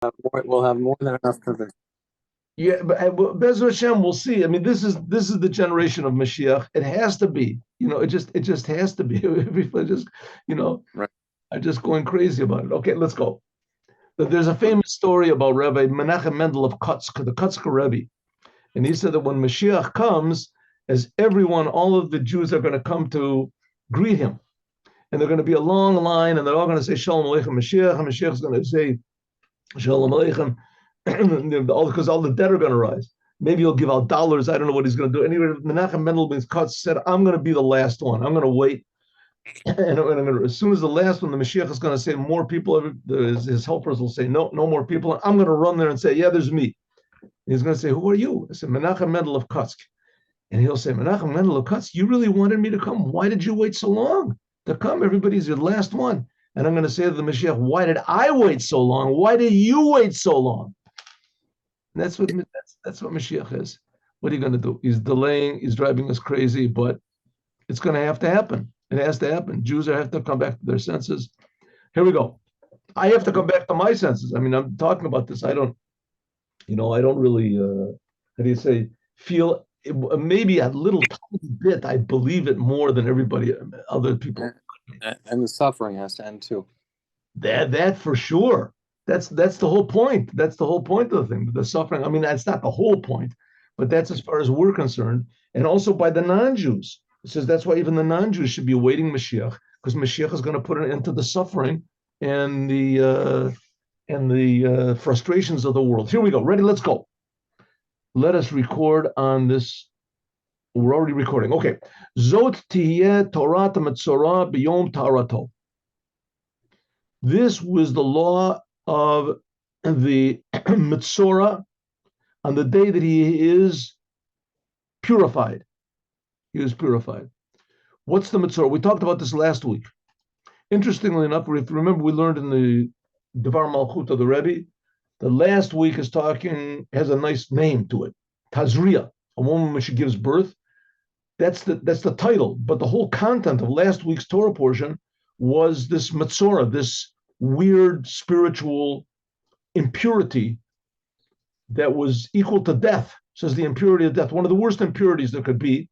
We'll have more than enough convincing. Yeah, but Be'ez Hashem, we'll see. I mean, this is the generation of Mashiach. It has to be. It just has to be. People just, you know, Right. are just going crazy about it. Okay, let's go. There's a famous story about Rabbi Menachem Mendel of Kutsk, the Kutzker Rebbe, and he said that when Mashiach comes, as everyone, all of the Jews are going to come to greet him, and they're going to be a long line, and they're all going to say Shalom Aleichem Mashiach, and Mashiach is going to say Shalom Aleichem, because all the dead are going to rise. Maybe he'll give out dollars. I don't know what he's going to do. Anyway, Menachem Mendel ben Kutz said, I'm going to be the last one. I'm going to wait. And as soon as the last one, the Mashiach is going to say more people, his helpers will say, no more people. I'm going to run there and say, yeah, there's me. And he's going to say, who are you? I said, Menachem Mendel of Kutsk. And he'll say, Menachem Mendel of Kutsk, you really wanted me to come. Why did you wait so long to come? Everybody's your last one. And I'm going to say to the Mashiach, why did I wait so long? Why did you wait so long? And that's what Mashiach is. What are you going to do? He's delaying. He's driving us crazy, but it's going to have to happen. It has to happen. Jews have to come back to their senses. Here we go. I have to come back to my senses. I mean, I'm talking about this. I don't really, how do you say, feel maybe a little tiny bit. I believe it more than other people. And the suffering has to end too. That for sure. That's the whole point. That's the whole point of the thing. The suffering. I mean, that's not the whole point, but that's as far as we're concerned. And also by the non-Jews. It says that's why even the non-Jews should be awaiting Mashiach, because Mashiach is going to put an end to the suffering and the frustrations of the world. Here we go. Ready? Let's go. Let us record on this. We're already recording. Okay. Zot tiyeh Torah Metzora b'yom tarato. This was the law of the Metzora on the day that he is purified. He was purified. What's the Metzora? We talked about this last week. Interestingly enough, if you remember, we learned in the Devar Malchut of the Rebbe, the last week has a nice name to it. Tazria, a woman when she gives birth. That's the title. But the whole content of last week's Torah portion was this Metzora, this weird spiritual impurity that was equal to death. Says the impurity of death, one of the worst impurities there could be.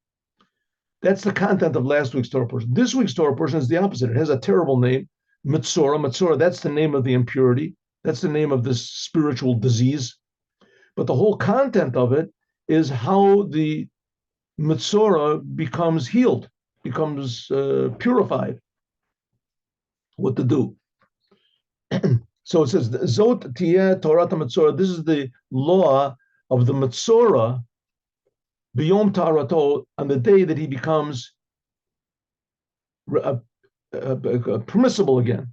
That's the content of last week's Torah portion. This week's Torah portion is the opposite. It has a terrible name, Metzora. Metzora, that's the name of the impurity. That's the name of this spiritual disease. But the whole content of it is how the Metzora becomes healed, becomes purified. What to do? So it says, Zot tiyeh Torah Metzora. This is the law of the Metzora, b'yom tarato, on the day that he becomes permissible again.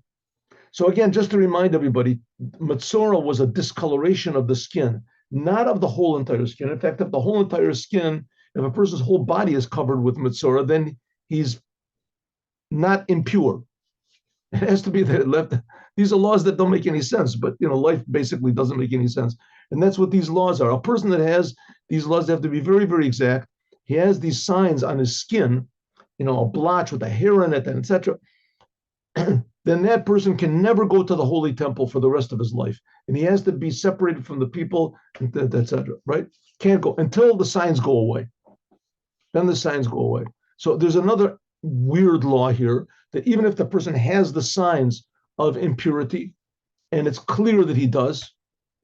So again, just to remind everybody, Metzora was a discoloration of the skin, not of the whole entire skin. In fact, if the whole entire skin, if a person's whole body is covered with Metzora, then he's not impure. It has to be that left. These are laws that don't make any sense, but life basically doesn't make any sense. And that's what these laws are. A person that has these laws have to be very, very exact. He has these signs on his skin, a blotch with a hair in it, and etc. Then that person can never go to the holy temple for the rest of his life. And he has to be separated from the people, etc. Right? Can't go until the signs go away. Then the signs go away. So there's another weird law here that even if the person has the signs of impurity, and it's clear that he does,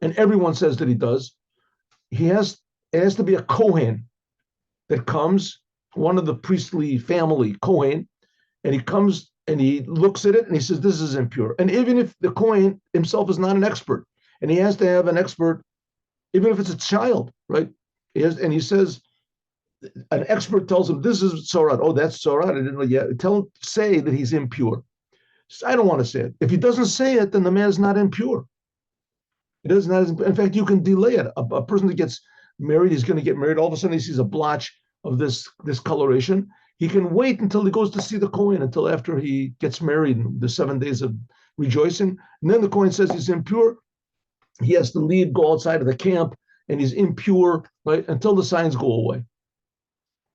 and everyone says that he does, it has to be a Kohen that comes, one of the priestly family, Kohen, and he comes and he looks at it and he says, this is impure. And even if the Kohen himself is not an expert, and he has to have an expert, even if it's a child, right? And he says, an expert tells him, this is Tzorat. Oh, that's Tzorat. I didn't know yet. Say that he's impure. I don't want to say it. If he doesn't say it, then the man is not impure. It is not. In fact, you can delay it. A person that gets married, he's going to get married. All of a sudden, he sees a blotch of this coloration. He can wait until he goes to see the Kohen, until after he gets married, the 7 days of rejoicing. And then the Kohen says he's impure. He has to leave, go outside of the camp, and he's impure, right, until the signs go away.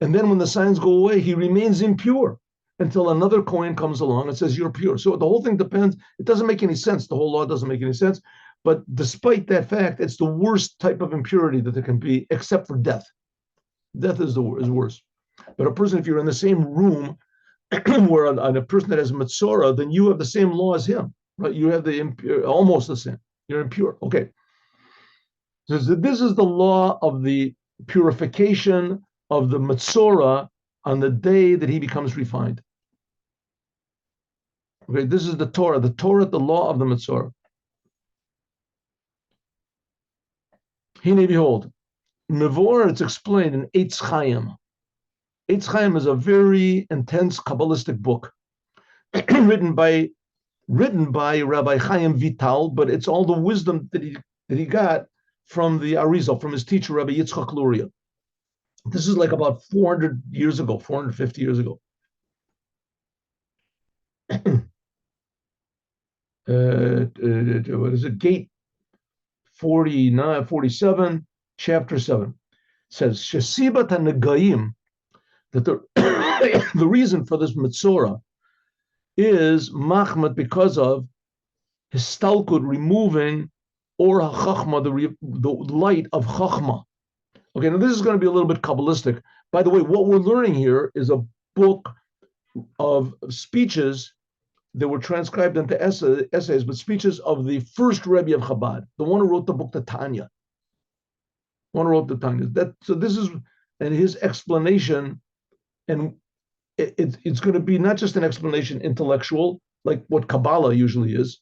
And then when the signs go away, he remains impure until another Kohen comes along and says, you're pure. So the whole thing depends. It doesn't make any sense. The whole law doesn't make any sense. But despite that fact, it's the worst type of impurity that there can be, except for death. Death is worse. But a person, if you're in the same room where a person that has Metzora, then you have the same law as him, right? You have the impure, almost the same. You're impure. Okay. So this is the law of the purification of the Metzora on the day that he becomes refined. Okay, this is the Torah, the law of the Metzora. Hine, behold, Mevor, it's explained in Eitz Chaim. Eitz Chaim is a very intense Kabbalistic book written by Rabbi Chaim Vital, but it's all the wisdom that he got from the Arizal, from his teacher, Rabbi Yitzchak Luria. This is like about 400 years ago, 450 years ago. What is it? Gate 47, chapter 7 says, Shesibat HaNegayim, that the reason for this Metzora is Machmat, because of Histalkut, removing or Chachma, the light of Chachma. Okay, now this is going to be a little bit Kabbalistic. By the way, what we're learning here is a book of speeches that were transcribed into essays, but speeches of the first Rebbe of Chabad, the one who wrote the book, the Tanya. So this is, and his explanation, and it's going to be not just an explanation intellectual, like what Kabbalah usually is,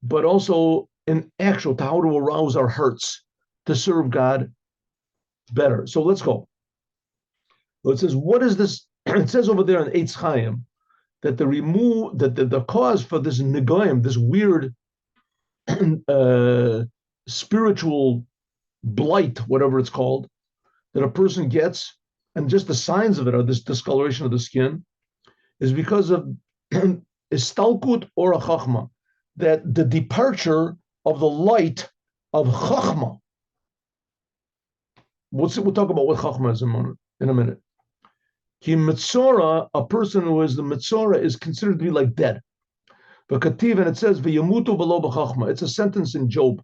but also an actual, to how to arouse our hearts to serve God better. So let's go. So it says, what is this? It says over there in Eitz Chaim that the cause for this negoim, this weird spiritual blight, whatever it's called, that a person gets, and just the signs of it are this discoloration of the skin, is because of istalkut or a chachma, that the departure of the light of chachma. We'll talk about what chachma is in a minute. Ki Metzora, a person who is the Metzora, is considered to be like dead. But Kativ, and it says, V'yamutu below b'chachma. It's a sentence in Job.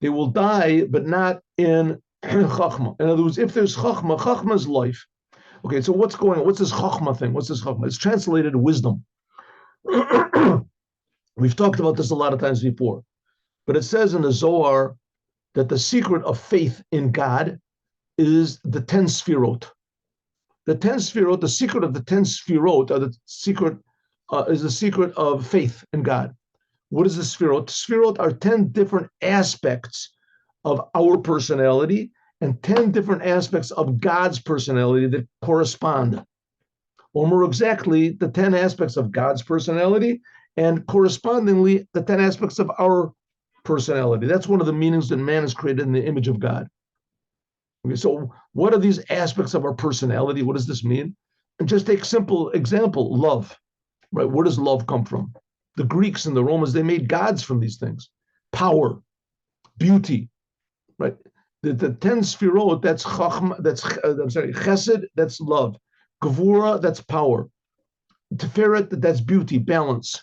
They will die, but not in Chachma. In other words, if there's Chachma, Chachma is life. Okay, so what's going on? What's this Chachma thing? What's this Chachma? It's translated wisdom. We've talked about this a lot of times before. But it says in the Zohar that the secret of faith in God is the 10 Sfirot. The 10 Sfirot, the secret of the 10 Sfirot, is the secret of faith in God. What is the Sfirot? Sfirot are 10 different aspects of our personality and 10 different aspects of God's personality that correspond. Or more exactly, the 10 aspects of God's personality and correspondingly the 10 aspects of our personality. That's one of the meanings that man is created in the image of God. Okay, so what are these aspects of our personality? What does this mean? And just take simple example, love, right? Where does love come from? The Greeks and the Romans, they made gods from these things. Power, beauty, right? The 10 Sfirot, that's Chachma, Chesed, that's love. Gevura, that's power. Tiferet, that's beauty, balance.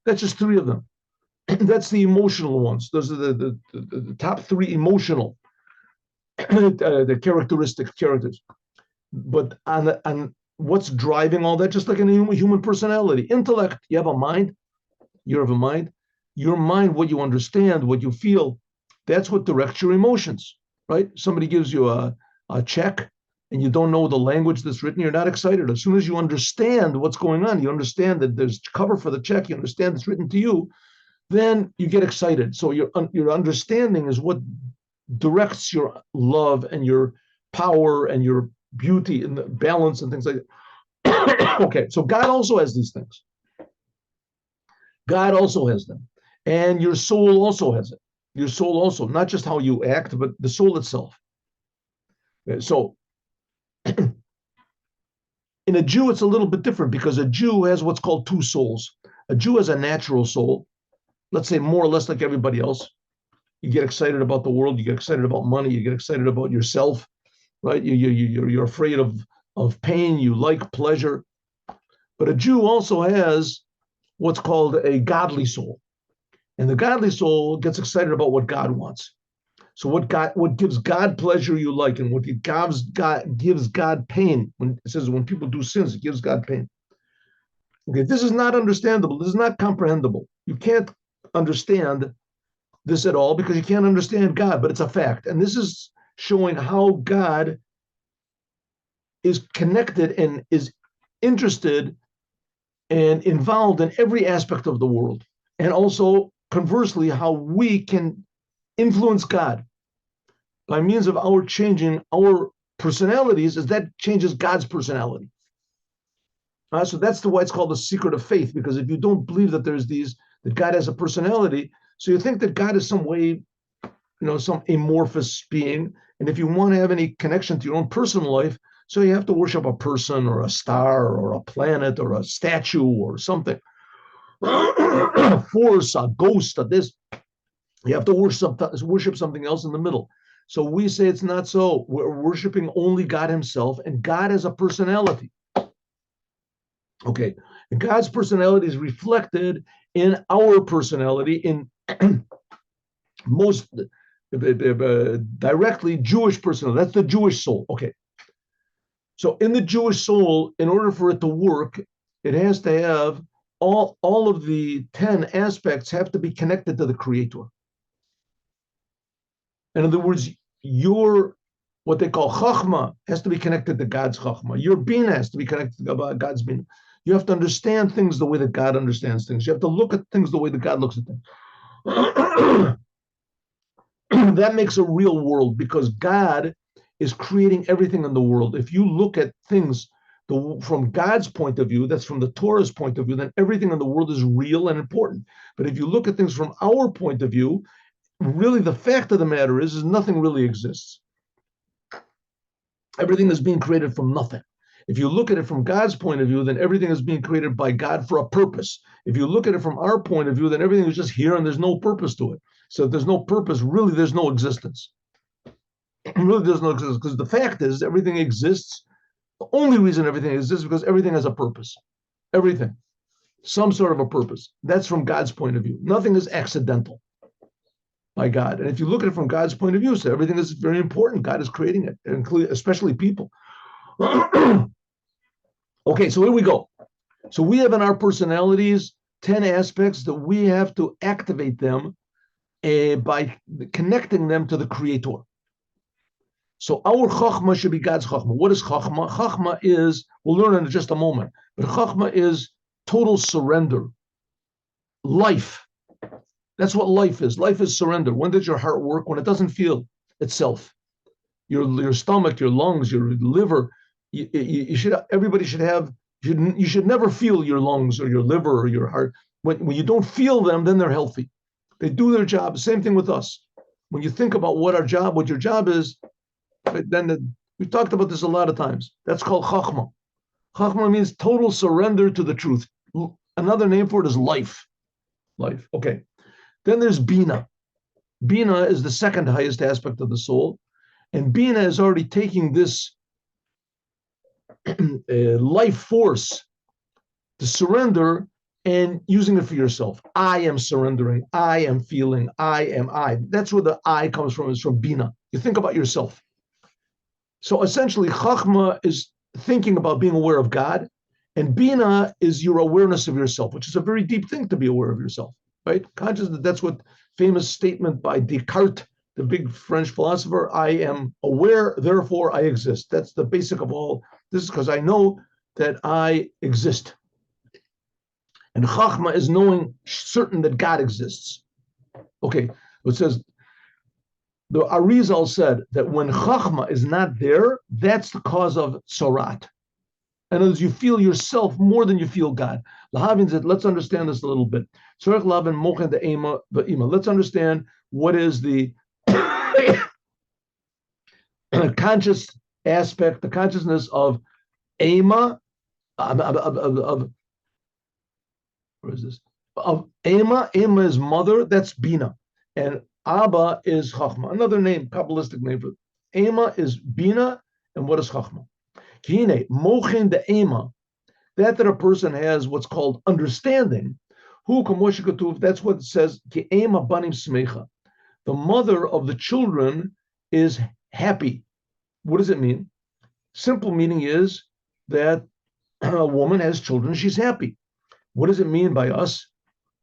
That's just 3 of them. That's the emotional ones. Those are the top 3 emotional the characters. But on what's driving all that, just like in a human personality, intellect, you have a mind, your mind, what you understand, what you feel, that's what directs your emotions, right? Somebody gives you a check and you don't know the language that's written, you're not excited. As soon as you understand what's going on, you understand that there's cover for the check, you understand it's written to you, then you get excited. So your understanding is what directs your love and your power and your beauty and the balance and things like that. Okay, so God also has these things. God also has them. And your soul also has it. Your soul also, not just how you act, but the soul itself. Okay, so in a Jew, it's a little bit different because a Jew has what's called 2 souls. A Jew has a natural soul, let's say more or less like everybody else. You get excited about the world, you get excited about money, you get excited about yourself, right? You're afraid of pain, you like pleasure. But a Jew also has what's called a godly soul. And the godly soul gets excited about what God wants. So what gives God pleasure you like, and what gives God pain. When it says when people do sins, it gives God pain. Okay, this is not understandable. This is not comprehensible. You can't understand this at all because you can't understand God, but it's a fact. And this is showing how God is connected and is interested and involved in every aspect of the world. And also, conversely, how we can influence God by means of our changing our personalities, as that changes God's personality. So that's why it's called the secret of faith, because if you don't believe that that God has a personality, so you think that God is some way, some amorphous being. And if you want to have any connection to your own personal life, so you have to worship a person or a star or a planet or a statue or something. A force, a ghost, this. You have to worship something else in the middle. So we say it's not so. We're worshiping only God himself, and God has a personality. Okay, and God's personality is reflected in our personality, in most directly Jewish personality. That's the Jewish soul. Okay, so in the Jewish soul, in order for it to work, it has to have all of the 10 aspects have to be connected to the Creator. In other words, your what they call Chachma has to be connected to God's Chachma. Your Bina has to be connected to God's Bina. You have to understand things the way that God understands things. You have to look at things the way that God looks at things. That makes a real world, because God is creating everything in the world. If you look at things from God's point of view, that's from the Torah's point of view, then everything in the world is real and important. But if you look at things from our point of view, really the fact of the matter is nothing really exists. Everything is being created from nothing. If you look at it from God's point of view, then everything is being created by God for a purpose. If you look at it from our point of view, then everything is just here and there's no purpose to it. So if there's no purpose, really there's no existence. Really there's no existence, because the fact is everything exists. The only reason everything exists is because everything has a purpose. Everything. Some sort of a purpose. That's from God's point of view. Nothing is accidental by God. And if you look at it from God's point of view, so everything is very important. God is creating it, especially people. Okay, so here we go. So we have in our personalities 10 aspects that we have to activate them by connecting them to the Creator. So our Chachma should be God's Chachma. What is Chachma? Chachma is, we'll learn in just a moment, but Chachma is total surrender. Life. That's what life is. Life is surrender. When does your heart work? When it doesn't feel itself. Your stomach, your lungs, your liver. Everybody should have. You should never feel your lungs or your liver or your heart. When you don't feel them, then they're healthy. They do their job. Same thing with us. When you think about what your job is, then we've talked about this a lot of times. That's called Chachma. Chachma means total surrender to the truth. Another name for it is life. Life. Okay. Then there's Bina. Bina is the second highest aspect of the soul. And Bina is already taking this life force to surrender and using it for yourself. I am surrendering. I am feeling. I am I. That's where the I comes from, is from Bina. You think about yourself. So essentially, Chachma is thinking about being aware of God, and Bina is your awareness of yourself, which is a very deep thing, to be aware of yourself, right? Consciousness, that's what famous statement by Descartes, the big French philosopher, I am aware, therefore I exist. That's the basic of all. This is because I know that I exist. And Chachma is knowing certain that God exists. Okay, it says, the Arizal said that when Chachma is not there, that's the cause of tzorat. In other words, you feel yourself more than you feel God. Lahavin said, let's understand this a little bit. Let's understand what is the conscious aspect, the consciousness of Ema, where is this? Of Ema. Ema is mother, that's Bina. And Abba is Chachma, another name, Kabbalistic name for it. Ema is Bina, and what is Chachma? Kine, Mochin de Ema, that a person has what's called understanding. Who kamosh katuv? That's what it says. Ke'em abanim smecha. The mother of the children is happy. What does it mean? Simple meaning is that a woman has children, she's happy. What does it mean by us?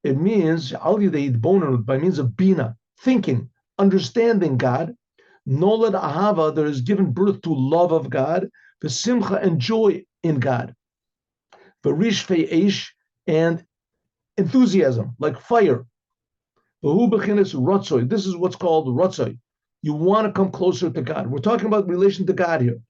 It means by means of bina, thinking, understanding God. Nolad ahava, there is given birth to love of God, the simcha and joy in God. The rish eish and enthusiasm, like fire. This is what's called rotzoy. You want to come closer to God. We're talking about relation to God here.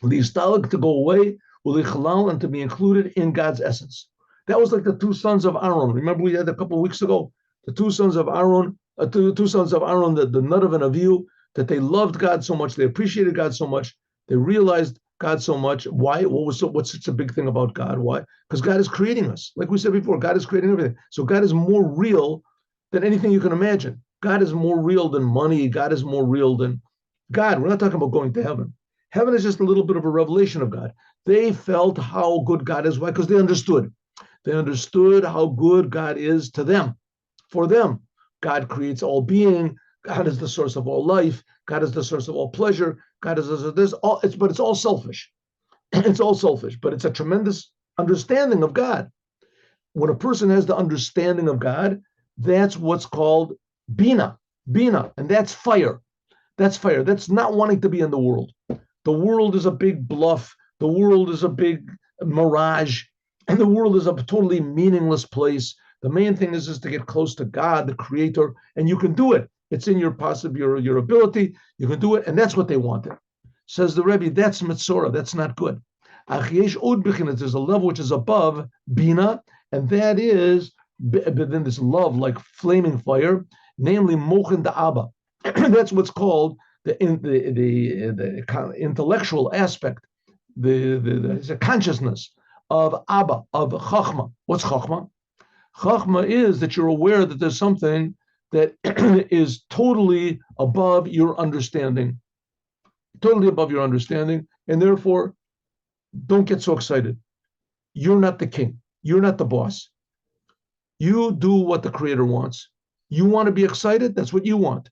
To go away, and to be included in God's essence. That was like the two sons of Aaron. Remember we had a couple of weeks ago, the two sons of Aaron, the Nadav and Avihu, that they loved God so much, they appreciated God so much, they realized God so much. Why? What's such a big thing about God? Why? Because God is creating us. Like we said before, God is creating everything. So God is more real than anything you can imagine. God is more real than money. God is more real than God. We're not talking about going to heaven. Heaven is just a little bit of a revelation of God. They felt how good God is. Why? Because they understood. They understood how good God is to them. For them, God creates all being. God is the source of all life. God is the source of all pleasure. God is this. But it's all selfish. It's all selfish. But it's a tremendous understanding of God. When a person has the understanding of God, that's what's called bina, and that's fire. That's fire. That's not wanting to be in the world. The world is a big bluff. The world is a big mirage. And the world is a totally meaningless place. The main thing is to get close to God, the Creator, and you can do it. It's in your your ability. You can do it, and that's what they wanted. Says the Rebbe, that's Metzora. That's not good. There's a level which is above Bina, and that is then this love like flaming fire, namely Mochen da Abba. That's what's called the intellectual aspect, the consciousness of Abba, of Chachma. What's Chachma? Chachma is that you're aware that there's something that is totally above your understanding, and therefore don't get so excited. You're not the king. You're not the boss. You do what the Creator wants. You want to be excited? That's what you want.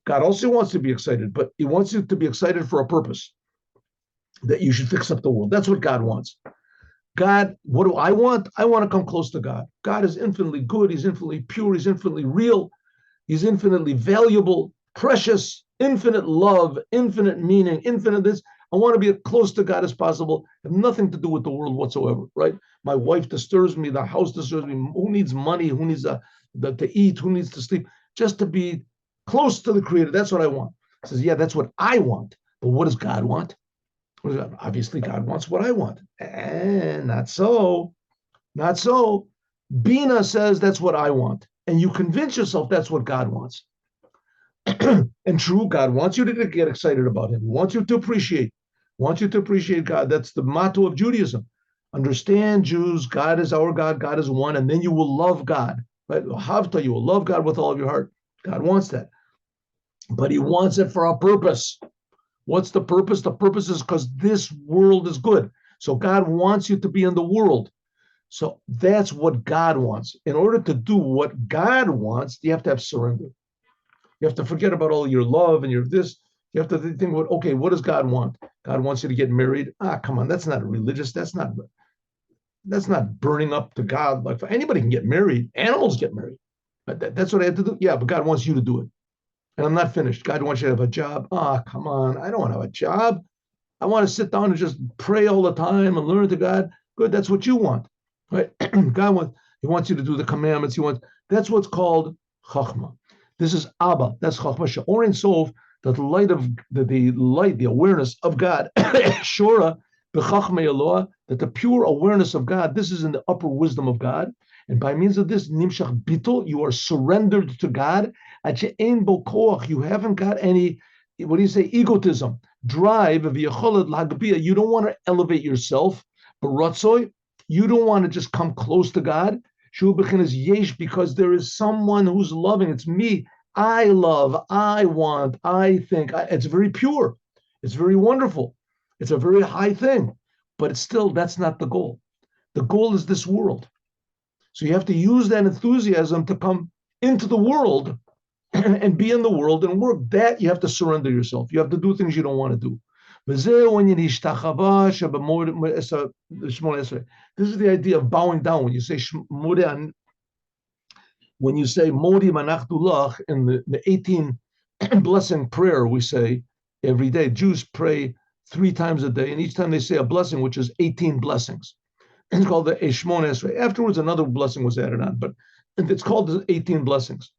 God also wants to be excited, but He wants you to be excited for a purpose, that you should fix up the world. That's what God wants. God, what do I want? I want to come close to God. God is infinitely good. He's infinitely pure. He's infinitely real. He's infinitely valuable, precious, infinite love, infinite meaning, infinite this. I want to be as close to God as possible. Have nothing to do with the world whatsoever, right? My wife disturbs me. The house disturbs me. Who needs money? Who needs to eat? Who needs to sleep? Just to be close to the Creator. That's what I want. He says, yeah, that's what I want. But what does God want? Obviously, God wants what I want. And not so. Not so. Bina says that's what I want. And you convince yourself that's what God wants. And true, God wants you to get excited about Him. He wants you to appreciate. God. That's the motto of Judaism. Understand, Jews, God is our God. God is one. And then you will love God. Right? Havta, you will love God with all of your heart. God wants that. But He wants it for a purpose. What's the purpose? The purpose is because this world is good. So God wants you to be in the world. So that's what God wants. In order to do what God wants, you have to have surrender. You have to forget about all your love and your this. You have to think, okay, what does God want? God wants you to get married. Come on, that's not religious. That's not burning up to God. Like anybody can get married. Animals get married. That's what I had to do. Yeah, but God wants you to do it. And I'm not finished. God wants you to have a job. Come on. I don't want to have a job. I want to sit down and just pray all the time and learn to God. Good. That's what you want. Right? He wants you to do the commandments. That's what's called Chachma. This is Abba. That's Chachma. She'orin Sof, that the light of the awareness of God. Shora, b'Chachma Eloah, that the pure awareness of God, this is in the upper wisdom of God. And by means of this, Nimshach Bittul, you are surrendered to God. You haven't got any, egotism, drive, you don't want to elevate yourself, but Ratzoy, you don't want to just come close to God. Because there is someone who's loving. It's me. I love, I want, I think. It's very pure. It's very wonderful. It's a very high thing. But it's still, that's not the goal. The goal is this world. So you have to use that enthusiasm to come into the world and be in the world and work. That you have to surrender yourself. You have to do things you don't want to do. This is the idea of bowing down. When you say Modi Manachtulach in the 18 blessing prayer, we say every day. Jews pray 3 times a day, and each time they say a blessing, which is 18 blessings. It's called the Eshmon Esrei. Afterwards, another blessing was added on, but it's called the 18 blessings.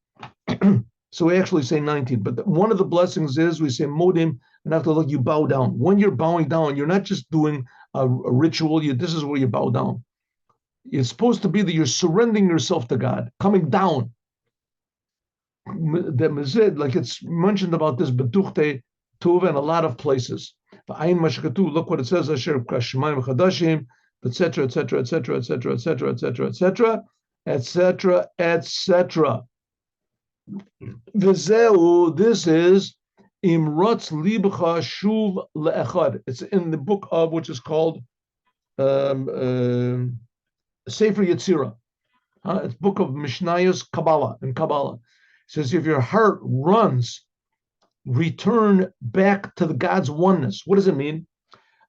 So we actually say 19, but one of the blessings is we say Modim, and after look, you bow down. When you're bowing down, you're not just doing a ritual. This is where you bow down. It's supposed to be that you're surrendering yourself to God, coming down. Like it's mentioned about this Beduchte Tuva in a lot of places. Look what it says, etc., etc., etc., etc., etc., etc., etc., etc., etc. This is Imrotz Libcha Shuv Le'echad. It's in the book of which is called Sefer Yetzirah. It's book of Mishnayos Kabbalah in Kabbalah. It says if your heart runs, return back to the God's oneness. What does it mean?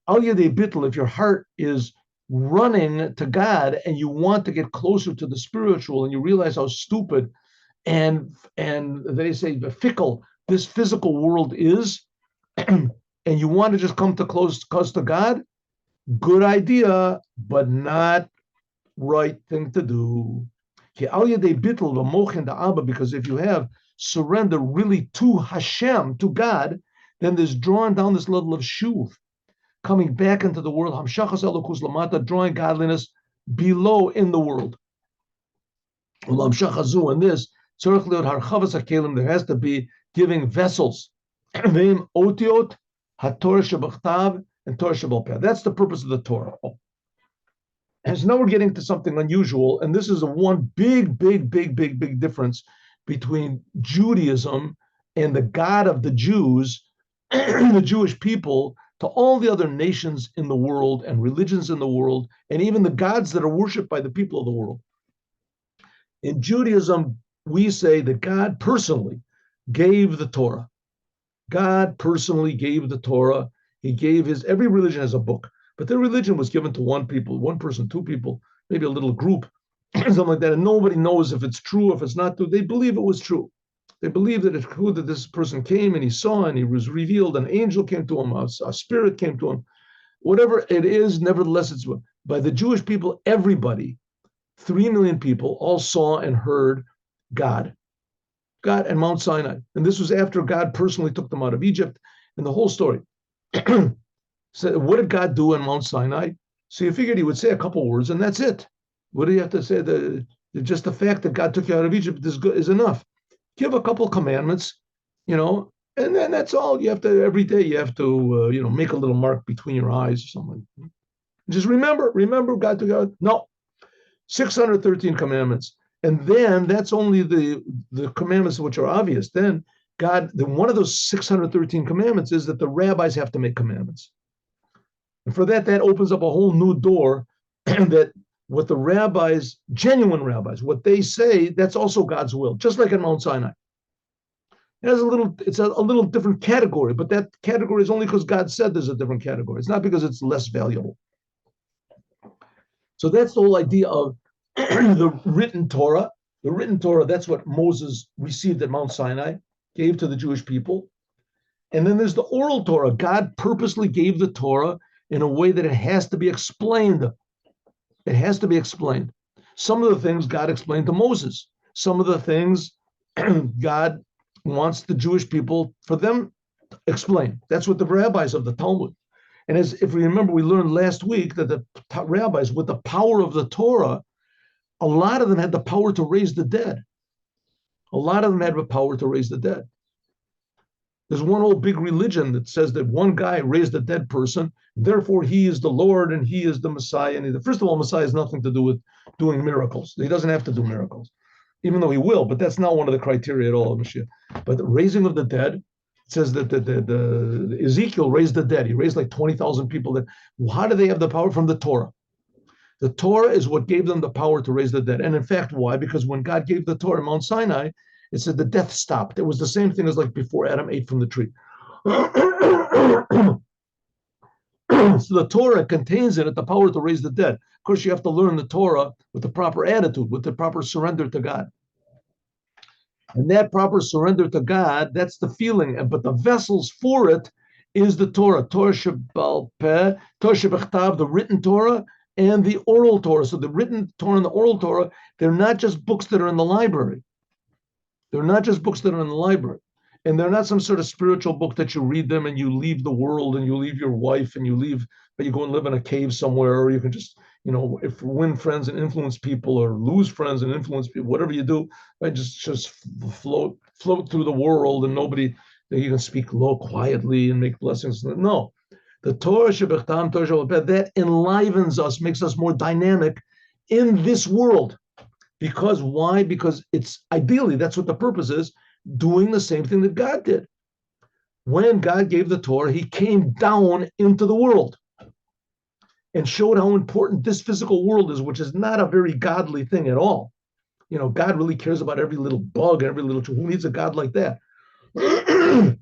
Al Yedei Bittul, if your heart is running to God and you want to get closer to the spiritual and you realize how stupid and they say fickle this physical world is, and you want to just come to close to God, good idea, but not right thing to do. Because if you have surrender really to Hashem, to God, then there's drawn down this level of shuv, coming back into the world, drawing godliness below in the world. And this, there has to be giving vessels. Otiot, HaTorah Shebachtav, and Torah Shebal. That's the purpose of the Torah. And so now we're getting to something unusual, and this is one big difference between Judaism and the God of the Jews, the Jewish people, to all the other nations in the world and religions in the world, and even the gods that are worshipped by the people of the world. In Judaism, we say that God personally gave the Torah. God personally gave the Torah. He gave every religion has a book, but their religion was given to one person, 2 people, maybe a little group, something like that, and nobody knows if it's true, if it's not true. They believe it was true. They believe that it's true that this person came and he saw and he was revealed, an angel came to him, a spirit came to him. Whatever it is, nevertheless, it's by the Jewish people, everybody, 3 million people, all saw and heard God and Mount Sinai. And this was after God personally took them out of Egypt and the whole story. So what did God do in Mount Sinai? So you figured he would say a couple words and that's it. What do you have to say? Just the fact that God took you out of Egypt is enough. Give a couple commandments, and then that's all. You have to, every day you have to, make a little mark between your eyes or something. Just remember God took you out. No, 613 commandments. And then that's only the commandments which are obvious. Then one of those 613 commandments is that the rabbis have to make commandments. And for that opens up a whole new door that what the rabbis, genuine rabbis, what they say, that's also God's will, just like in Mount Sinai. It's a little different category, but that category is only because God said there's a different category. It's not because it's less valuable. So that's the whole idea of the written Torah. The written Torah, that's what Moses received at Mount Sinai, gave to the Jewish people. And then there's the oral Torah. God purposely gave the Torah in a way that it has to be explained. It has to be explained. Some of the things God explained to Moses. Some of the things God wants the Jewish people, for them, to explain. That's what the rabbis of the Talmud. And if we remember, we learned last week that the rabbis, with the power of the Torah, a lot of them had the power to raise the dead. A lot of them had the power to raise the dead. There's one whole big religion that says that one guy raised a dead person, therefore he is the Lord and he is the Messiah. And first of all, Messiah has nothing to do with doing miracles. He doesn't have to do miracles, even though he will, but that's not one of the criteria at all of Mashiach. But the raising of the dead, it says that the Ezekiel raised the dead. He raised like 20,000 people. How do they have the power? From the Torah. The Torah is what gave them the power to raise the dead. And in fact, why? Because when God gave the Torah, Mount Sinai, it said the death stopped. It was the same thing as like before Adam ate from the tree. So the Torah contains in it the power to raise the dead. Of course, you have to learn the Torah with the proper attitude, with the proper surrender to God. And that proper surrender to God, that's the feeling. But the vessels for it is the Torah, Torah Shebal Peh, Torah Shebechtav, the written Torah, and the oral Torah. So the written Torah and the oral Torah, they're not just books that are in the library. They're not just books that are in the library. And they're not some sort of spiritual book that you read them and you leave the world and you leave your wife and you leave, but you go and live in a cave somewhere, or you can just, if win friends and influence people, or lose friends and influence people, whatever you do, right? Just float through the world, and nobody, you can speak low, quietly, and make blessings. No, the Torah Shebechtam, Torah Shebechtam, that enlivens us, makes us more dynamic in this world. Because why? Because it's ideally, that's what the purpose is, doing the same thing that God did. When God gave the Torah, he came down into the world and showed how important this physical world is, which is not a very godly thing at all. God really cares about every little bug, every little, who needs a God like that? Right?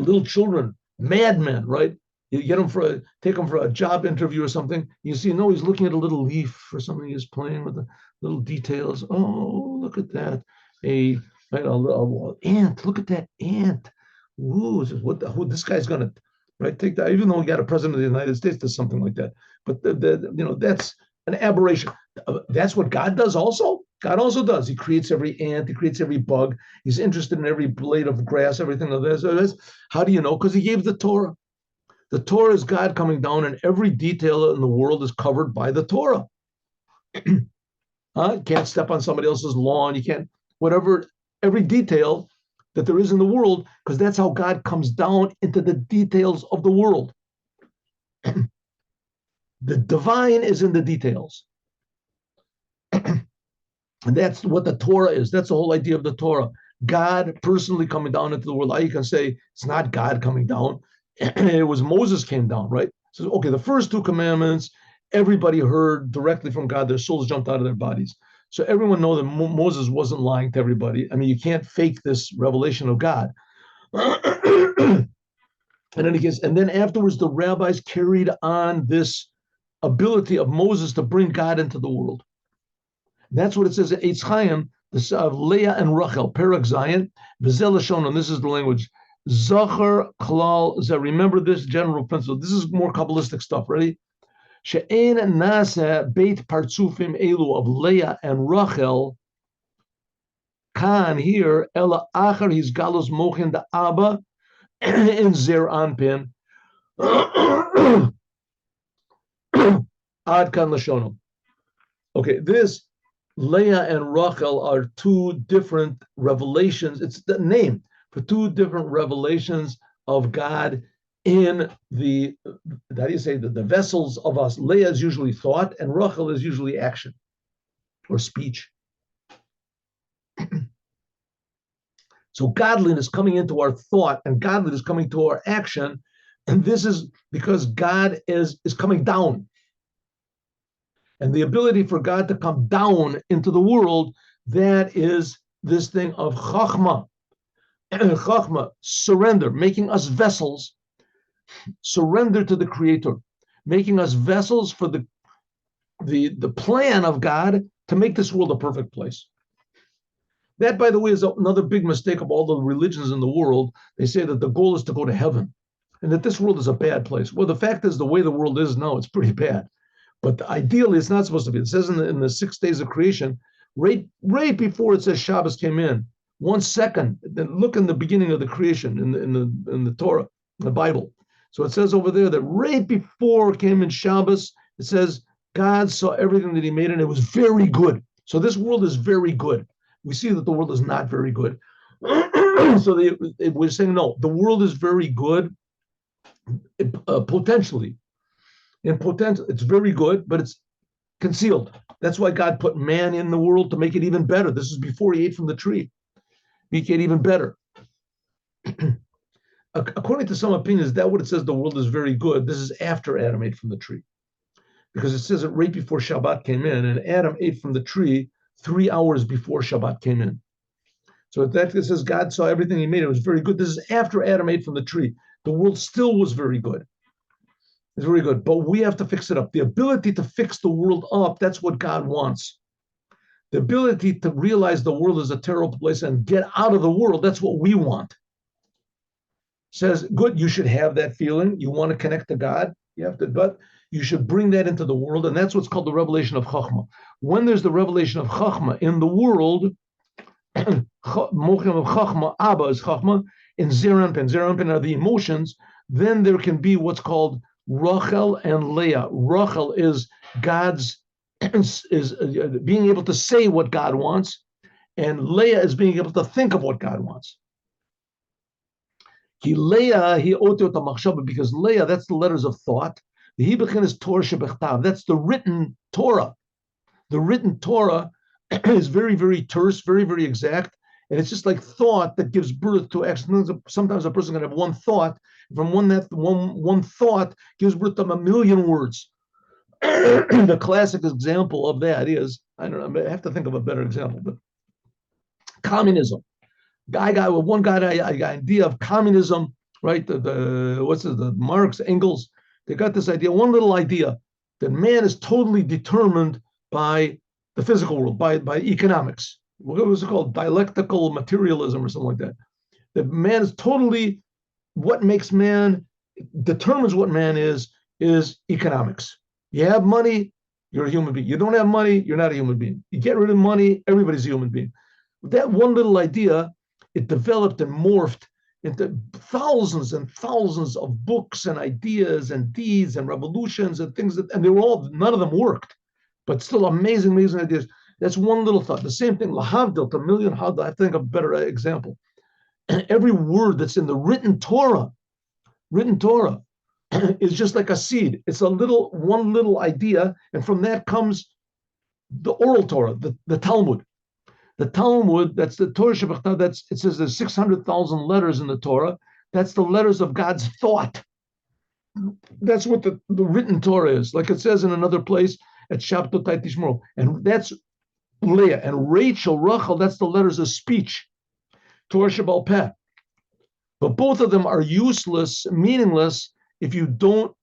Little children, madmen, right? You get them take them for a job interview or something. You see, no, he's looking at a little leaf or something. He's playing with the little details. Oh, look at that. A ant. Look at that ant. Ooh, this guy's gonna, right? Take that. Even though we got a president of the United States does something like that, but that's an aberration. That's what God does also. God also does. He creates every ant. He creates every bug. He's interested in every blade of grass, everything of this. How do you know? Because he gave the Torah. The Torah is God coming down, and every detail in the world is covered by the Torah. You can't step on somebody else's lawn. You can't, whatever, every detail that there is in the world, because that's how God comes down into the details of the world. The divine is in the details. And that's what the Torah is. That's the whole idea of the Torah. God personally coming down into the world. Now you can say it's not God coming down. It was Moses came down, right? So, okay, the first two commandments, everybody heard directly from God. Their souls jumped out of their bodies. So everyone knows that Moses wasn't lying to everybody. I mean, you can't fake this revelation of God. And then afterwards, the rabbis carried on this ability of Moses to bring God into the world. That's what it says at Eitz Chaim, the of Leah and Rachel, Perek Zion, V'zel Lashon, and this is the language. Zachar Klal. Remember this general principle. This is more Kabbalistic stuff. Ready? She'en nasa beit partzufim elu of Leah and Rachel. Kan here ela achar his galus mochin the Abba in Zer Anpin. Ad kan lashonom. Okay, this Leah and Rachel are two different revelations. It's the name for two different revelations of God in the, how do you say, the vessels of us. Leah is usually thought, and Rachel is usually action or speech. So godliness coming into our thought and godliness coming to our action, and this is because God is coming down. And the ability for God to come down into the world, that is this thing of Chachma. Chachma, surrender, making us vessels, surrender to the Creator, making us vessels for the plan of God to make this world a perfect place. That, by the way, is another big mistake of all the religions in the world. They say that the goal is to go to heaven and that this world is a bad place. Well, the fact is, the way the world is now, it's pretty bad. But ideally, it's not supposed to be. It says in the 6 days of creation, right before it says Shabbos came in, 1 second. Then look in the beginning of the creation in the Torah, in the Bible. So it says over there that right before it came in Shabbos, it says God saw everything that He made, and it was very good. So this world is very good. We see that the world is not very good. So we're saying no, the world is very good, potentially. In potential, it's very good, but it's concealed. That's why God put man in the world, to make it even better. This is before He ate from the tree. Make it even better. According to some opinions, that what it says, the world is very good. This is after Adam ate from the tree. because it says it right before Shabbat came in, and Adam ate from the tree 3 hours before Shabbat came in. So that it says God saw everything he made. It was very good. This is after Adam ate from the tree. The world still was very good. It's very good, but we have to fix it up. The ability to fix the world up, that's what God wants. The ability to realize the world is a terrible place and get out of the world, that's what we want. Says, good, you should have that feeling. You want to connect to God, you have to, but you should bring that into the world, and that's what's called the revelation of Chachma. When there's the revelation of Chachma in the world, Mochim of Chachma, Abba is Chachma, and Zeranpin are the emotions, then there can be what's called Rachel and Leah. Rachel is God's, is being able to say what God wants, and Leah is being able to think of what God wants. Leah, because Leah, that's the letters of thought. The Hebrew is Torah shebechtav. That's the written Torah. The written Torah is very, very terse, very, very exact. And it's just like thought that gives birth to action. Sometimes a person can have one thought. From one thought gives birth to a million words. The classic example of that is, I don't know, I have to think of a better example, but communism. I got idea of communism, right? The Marx, Engels, they got this idea, one little idea that man is totally determined by the physical world, by economics. What was it called? Dialectical materialism or something like that. That man is totally, what makes man, determines what man is economics. You have money, you're a human being. You don't have money, you're not a human being. You get rid of money, everybody's a human being. That one little idea, it developed and morphed into thousands and thousands of books and ideas and deeds and revolutions and things and they were all, none of them worked, but still amazing, amazing ideas. That's one little thought. The same thing, lahavdil, a million havdil. I have to think of a better example. Every word that's in the written Torah is just like a seed. It's one little idea, and from that comes the oral Torah, the Talmud. The Talmud, that's the Torah shebechtav, it says there's 600,000 letters in the Torah. That's the letters of God's thought. That's what the written Torah is. Like it says in another place at Shabtotai Tishmoro. And that's Leah. And Rachel, that's the letters of speech. Torah Shebal Peh. But both of them are useless, meaningless, if you don't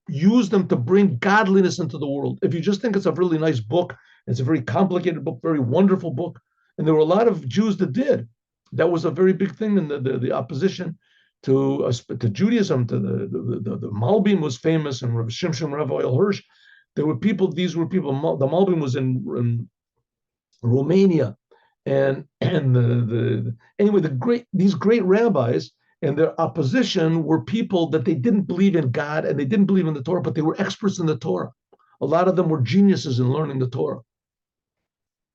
use them to bring godliness into the world. If you just think it's a really nice book, it's a very complicated book, very wonderful book. And there were a lot of Jews that did. That was a very big thing in the opposition to Judaism. To the Malbim was famous, and Rav Shimshon, Rav Oil Hirsch. These were people, the Malbim was in Romania. And these great rabbis and their opposition were people that they didn't believe in God and they didn't believe in the Torah, but they were experts in the Torah. A lot of them were geniuses in learning the Torah.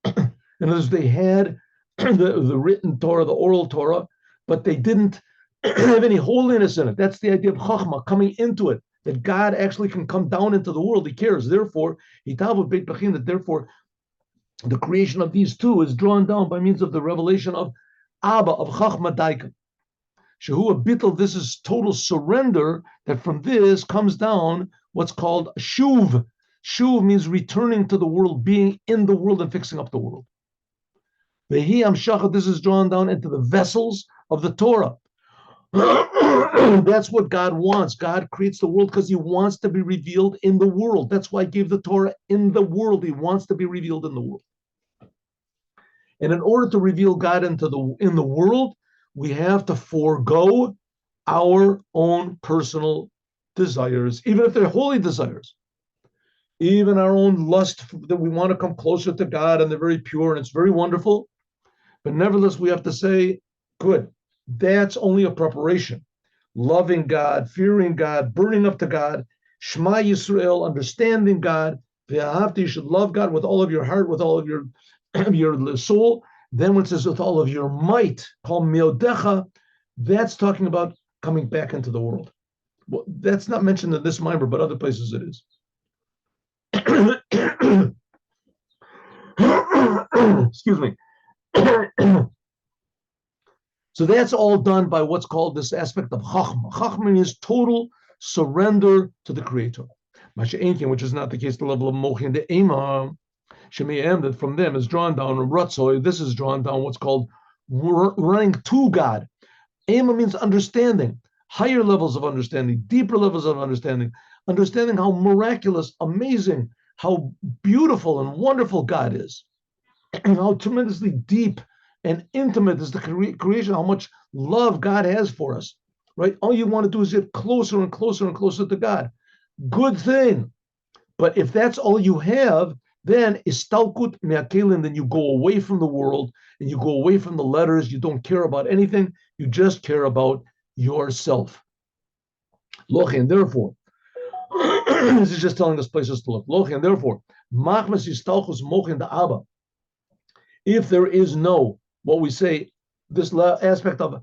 And as they had the written Torah, the oral Torah, but they didn't have any holiness in it. That's the idea of Chachma, coming into it, that God actually can come down into the world. He cares. Therefore, therefore, the creation of these two is drawn down by means of the revelation of Abba, of Chachma Daika. Shehu Bittel, this is total surrender, that from this comes down what's called Shuv. Shuv means returning to the world, being in the world and fixing up the world. Vehi Amshacha, this is drawn down into the vessels of the Torah. That's what God wants. God creates the world because he wants to be revealed in the world. That's why he gave the Torah in the world. He wants to be revealed in the world. And in order to reveal God in the world, we have to forego our own personal desires, even if they're holy desires. Even our own lust that we want to come closer to God, and they're very pure and it's very wonderful. But nevertheless, we have to say, good, that's only a preparation. Loving God, fearing God, burning up to God, Shema Yisrael, understanding God. You should love God with all of your heart, with all of your soul. Then when it says with all of your might, called Miodecha, that's talking about coming back into the world. Well, that's not mentioned in this mimer, but other places it is. Excuse me. So that's all done by what's called this aspect of Chachma. Chachma means total surrender to the Creator. which is not the case, the level of Mochin de Ema, Shemayim, that from them is drawn down, Ratzoi, this is drawn down, what's called running to God. Ema means understanding, higher levels of understanding, deeper levels of understanding how miraculous, amazing, how beautiful and wonderful God is, and how tremendously deep and intimate is the creation, how much love God has for us, right? All you want to do is get closer and closer and closer to God. Good thing. But if that's all you have, then istalkut me'akelin, then you go away from the world and you go away from the letters. You don't care about anything. You just care about yourself. Lochi, and therefore, this is just telling us places to look. Lochi, and therefore, machmas istalchus mochin da abba. If there is no, what we say, this aspect of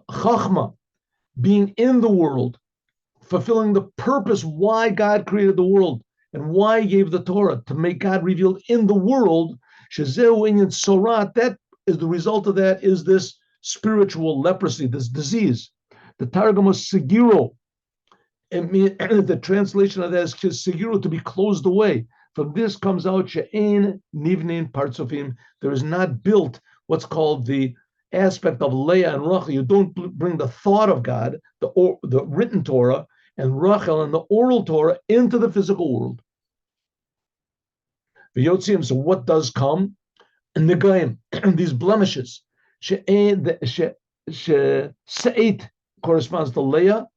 Chachma, being in the world, fulfilling the purpose why God created the world and why He gave the Torah, to make God revealed in the world, Shezeu inyan sorat, that is the result of that, is this spiritual leprosy, this disease. The Targum of Segiro, the translation of that is Segiro, to be closed away. From this comes out she'ein nivnein partzofim. There is not built what's called the aspect of Leah and Rachel. You don't bring the thought of God, the written Torah, and Rachel and the oral Torah into the physical world. V'yotzim, so what does come? Negaim, these blemishes. She'eit corresponds to Leah,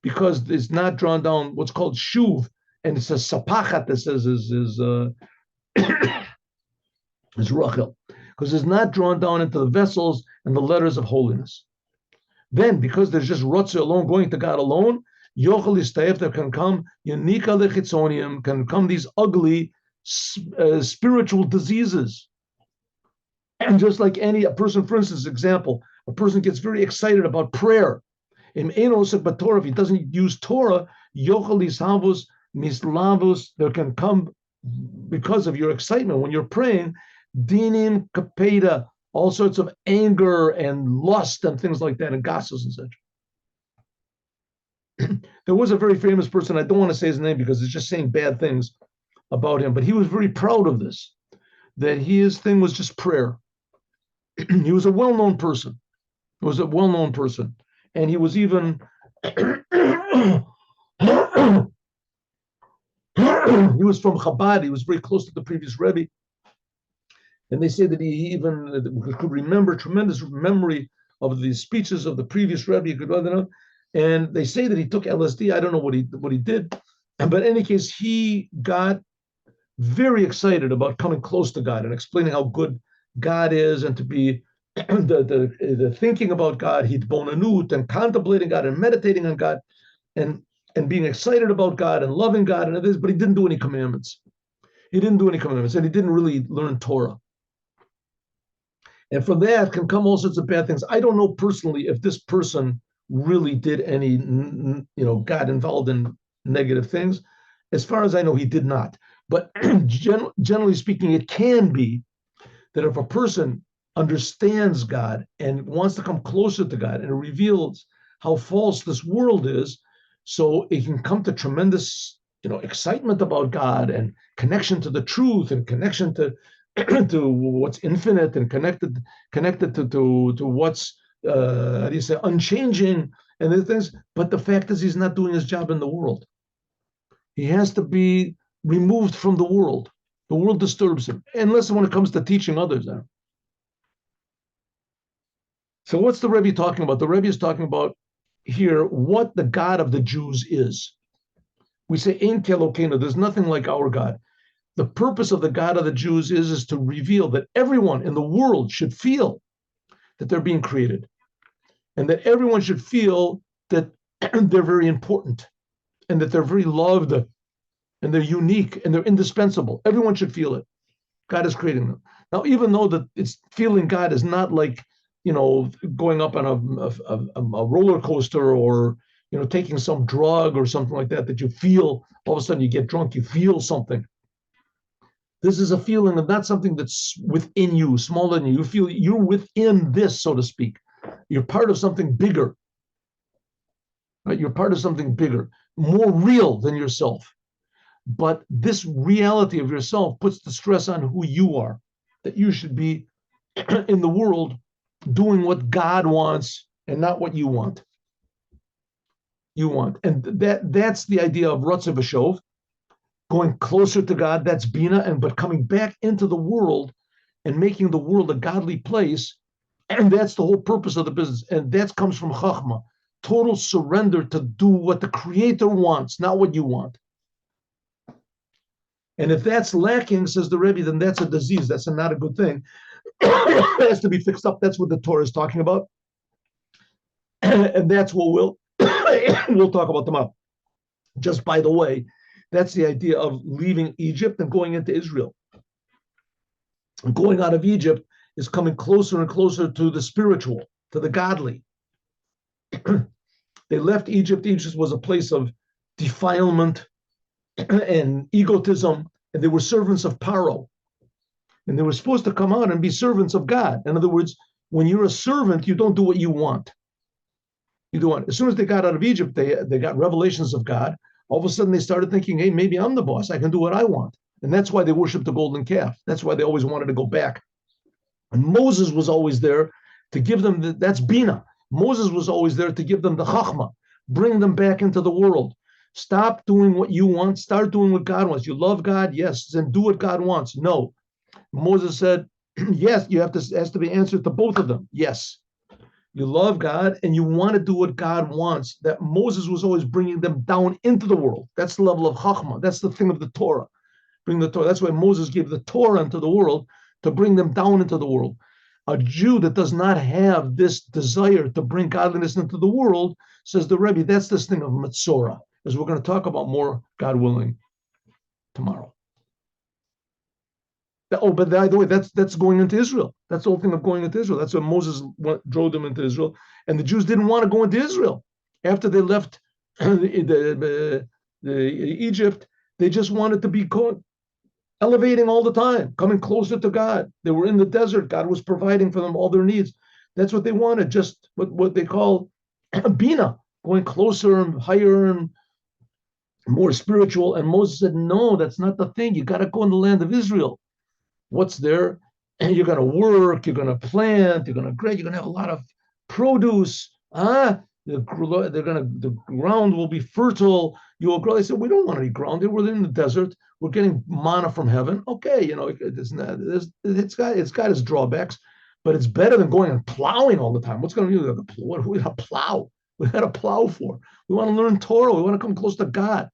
because it's not drawn down what's called shuv, and it's a sapachat that says is Rachel, because it's not drawn down into the vessels and the letters of holiness. Then, because there's just Rotze alone, going to God alone, Yochel Istayef, there can come Yanika Lechitzonium, can come these ugly spiritual diseases. And just like a person, for instance, example, a person gets very excited about prayer. If he doesn't use Torah, Yochel Ishavus, Mislavus, there can come, because of your excitement when you're praying, Dinim Kapeda, all sorts of anger and lust and things like that, and gossips and such. There was a very famous person, I don't want to say his name because it's just saying bad things about him, but he was very proud of this, that his thing was just prayer. He was a well-known person. And he was even he was from Chabad. He was very close to the previous Rebbe. And they say that he even could remember tremendous memory of the speeches of the previous Rebbe. And they say that he took LSD. I don't know what he did. But in any case, he got very excited about coming close to God and explaining how good God is, and to be the thinking about God, hitbonanut, and contemplating God and meditating on God, and being excited about God and loving God and this, but he didn't do any commandments. And he didn't really learn Torah. And from that can come all sorts of bad things. I don't know personally if this person really did any, got involved in negative things. As far as I know, he did not. But generally speaking, it can be that if a person understands God and wants to come closer to God, and it reveals how false this world is, so it can come to tremendous, excitement about God and connection to the truth and connection to to what's infinite and connected to what's unchanging and the things. But the fact is, he's not doing his job in the world. He has to be removed from the world. The world disturbs him, unless when it comes to teaching others. So what's the Rebbe talking about? The Rebbe is talking about here what the God of the Jews is. We say, Ein Kelokenu, there's nothing like our God. The purpose of the God of the Jews is to reveal that everyone in the world should feel that they're being created, and that everyone should feel that they're very important, and that they're very loved, and they're unique, and they're indispensable. Everyone should feel it. God is creating them. Now, even though that it's feeling God is not like, going up on a roller coaster, or, taking some drug or something like that, that you feel, all of a sudden you get drunk, you feel something. This is a feeling of not something that's within you, smaller than you. You feel you're within this, so to speak. You're part of something bigger. Right? You're part of something bigger, more real than yourself. But this reality of yourself puts the stress on who you are, that you should be in the world doing what God wants and not what you want. And that's the idea of Rotzev V'Shov, going closer to God. That's Bina, but coming back into the world and making the world a godly place. And that's the whole purpose of the business. And that comes from Chachma, total surrender to do what the Creator wants, not what you want. And if that's lacking, says the Rebbe, then that's a disease. That's not a good thing. It has to be fixed up. That's what the Torah is talking about. And that's what we'll talk about tomorrow. Just by the way, that's the idea of leaving Egypt and going into Israel. And going out of Egypt is coming closer and closer to the spiritual, to the godly. They left Egypt. Egypt was a place of defilement and egotism, and they were servants of Paro. And they were supposed to come out and be servants of God. In other words, when you're a servant, you don't do what you want. You do what? As soon as they got out of Egypt, they got revelations of God. All of a sudden, they started thinking, hey, maybe I'm the boss. I can do what I want. And that's why they worshiped the golden calf. That's why they always wanted to go back. And Moses was always there to give them, that's Bina. Moses was always there to give them the Chachma, bring them back into the world. Stop doing what you want. Start doing what God wants. You love God? Yes. Then do what God wants. No. Moses said, yes, has to be answered to both of them. Yes. You love God and you want to do what God wants. That Moses was always bringing them down into the world. That's the level of Chachma. That's the thing of the Torah. Bring the Torah. That's why Moses gave the Torah into the world, to bring them down into the world. A Jew that does not have this desire to bring godliness into the world, says the Rebbe, that's this thing of Metzora, as we're going to talk about more, God willing, tomorrow. Oh, but by the way, that's going into Israel. That's the whole thing of going into Israel. That's what Moses drove them into Israel. And the Jews didn't want to go into Israel. After they left Egypt, they just wanted to be elevating all the time, coming closer to God. They were in the desert. God was providing for them all their needs. That's what they wanted, just what they call Bina, going closer and higher and more spiritual. And Moses said, no, that's not the thing. You got to go in the land of Israel. What's there? And you're going to work, you're going to plant, you're going to grow, you're going to have a lot of produce. The ground will be fertile. You will grow. They said, we don't want any ground. We're in the desert. We're getting manna from heaven. Okay, it's got its drawbacks, but it's better than going and plowing all the time. What's going to do? What are we going to plow? We got to plow for. We want to learn Torah. We want to come close to God.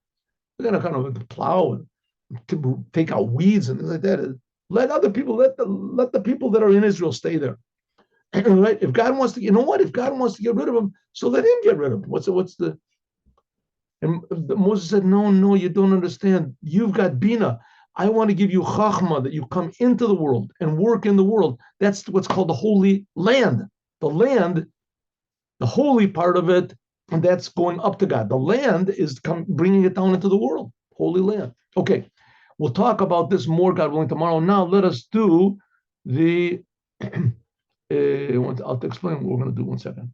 We're going to kind of plow and to take out weeds and things like that. Let other people, let the people that are in Israel stay there. Right? If God wants to, if God wants to get rid of them, so let him get rid of them. And Moses said, no, you don't understand. You've got Bina. I want to give you Chachma, that you come into the world and work in the world. That's what's called the Holy Land. The land, the holy part of it, and that's going up to God. The land is bringing it down into the world. Holy land. Okay. We'll talk about this more, God willing, tomorrow. Now, let us do the. I'll explain what we're going to do. 1 second.